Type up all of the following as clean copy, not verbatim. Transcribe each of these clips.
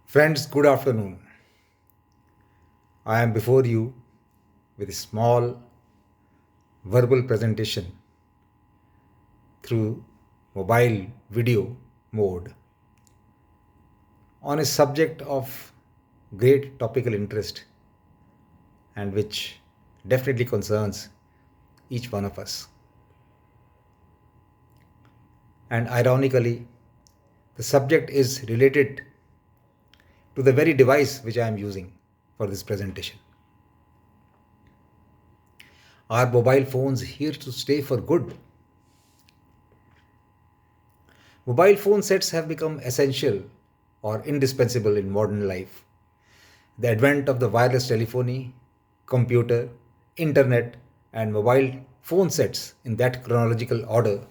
Friends, good afternoon. I am before you with a small verbal presentation through mobile video mode on a subject of great topical interest and which definitely concerns each one of us. And ironically, the subject is related to the very device which I am using for this presentation. Are mobile phones here to stay for good? Mobile phone sets have become essential or indispensable in modern life. The advent of the wireless telephony, computer, internet, and mobile phone sets in that chronological order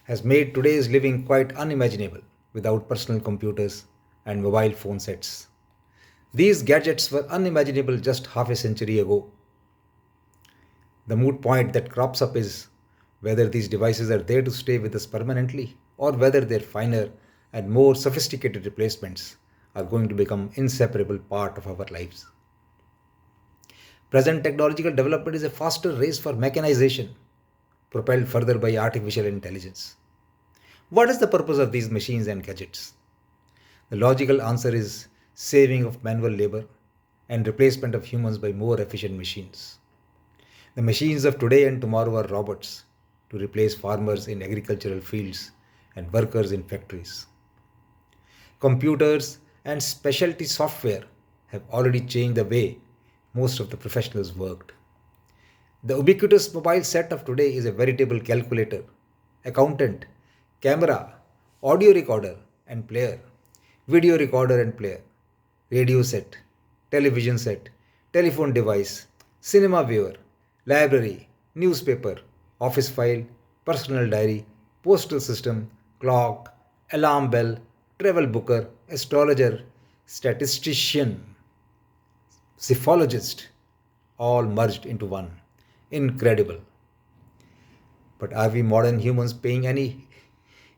has made today's living quite unimaginable without personal computers and mobile phone sets. These gadgets were unimaginable just half a century ago. The moot point that crops up is whether these devices are there to stay with us permanently or whether their finer and more sophisticated replacements are going to become inseparable part of our lives. Present technological development is a faster race for mechanization, propelled further by artificial intelligence. What is the purpose of these machines and gadgets? The logical answer is saving of manual labor and replacement of humans by more efficient machines. The machines of today and tomorrow are robots to replace farmers in agricultural fields and workers in factories. Computers and specialty software have already changed the way most of the professionals worked. The ubiquitous mobile set of today is a veritable calculator, accountant, camera, audio recorder and player, video recorder and player, radio set, television set, telephone device, cinema viewer, library, newspaper, office file, personal diary, postal system, clock, alarm bell, travel booker, astrologer, statistician, psephologist, all merged into one. Incredible. But are we modern humans paying any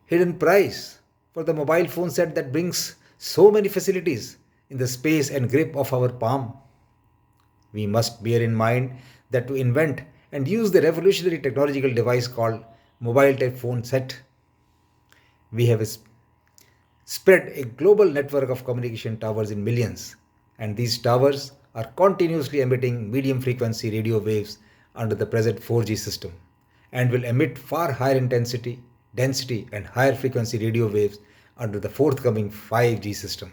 hidden price for the mobile phone set that brings so many facilities in the space and grip of our palm? We must bear in mind that to invent and use the revolutionary technological device called mobile telephone set, we have spread a global network of communication towers in millions, and these towers are continuously emitting medium frequency radio waves under the present 4G system and will emit far higher intensity, density, and higher frequency radio waves under the forthcoming 5G system.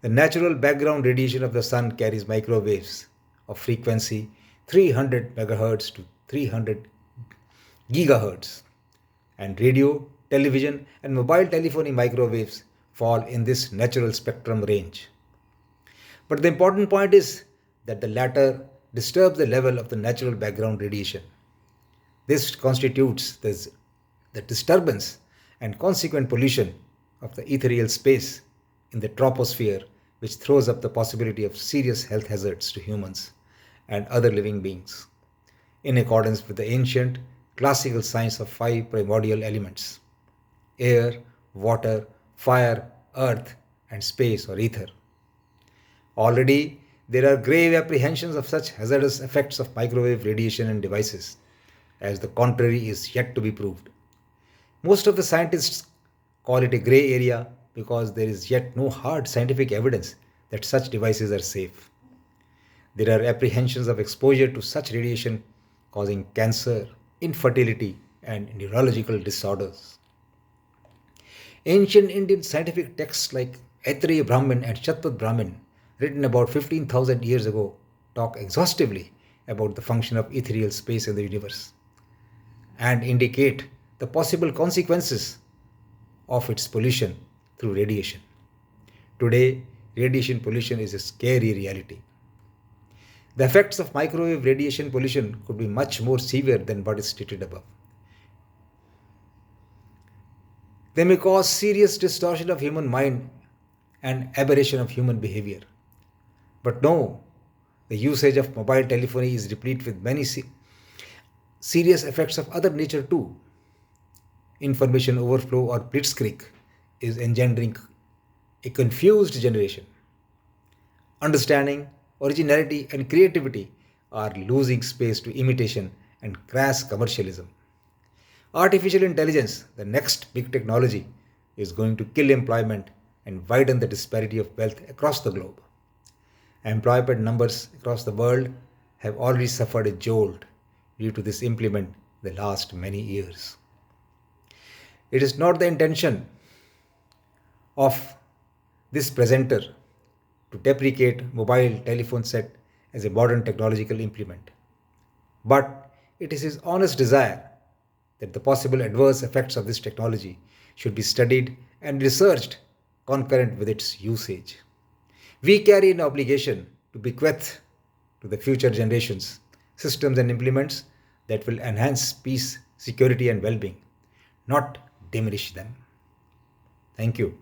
The natural background radiation of the sun carries microwaves of frequency 300 MHz to 300 GHz, and radio, television, and mobile telephony microwaves fall in this natural spectrum range. But the important point is that the latter disturbs the level of the natural background radiation. This constitutes the disturbance and consequent pollution of the ethereal space in the troposphere, which throws up the possibility of serious health hazards to humans and other living beings, in accordance with the ancient classical science of five primordial elements: air, water, fire, earth, and space or ether. Already, there are grave apprehensions of such hazardous effects of microwave radiation and devices, as the contrary is yet to be proved. Most of the scientists call it a gray area because there is yet no hard scientific evidence that such devices are safe. There are apprehensions of exposure to such radiation causing cancer, infertility, and neurological disorders. Ancient Indian scientific texts like Aitareya Brahmin and Shatpat Brahmin, written about 15,000 years ago, talk exhaustively about the function of ethereal space in the universe and indicate the possible consequences of its pollution through radiation. Today, radiation pollution is a scary reality. The effects of microwave radiation pollution could be much more severe than what is stated above. They may cause serious distortion of human mind and aberration of human behavior. But no, the usage of mobile telephony is replete with many serious effects of other nature too. Information overflow or blitzkrieg is engendering a confused generation. understanding, originality, and creativity are losing space to imitation and crass commercialism. Artificial intelligence, the next big technology, is going to kill employment and widen the disparity of wealth across the globe. Employment numbers across the world have already suffered a jolt due to this implement the last many years. It is not the intention of this presenter to deprecate mobile telephone set as a modern technological implement, but it is his honest desire that the possible adverse effects of this technology should be studied and researched concurrent with its usage. We carry an obligation to bequeath to the future generations systems and implements that will enhance peace, security, and well being, not diminish them. Thank you.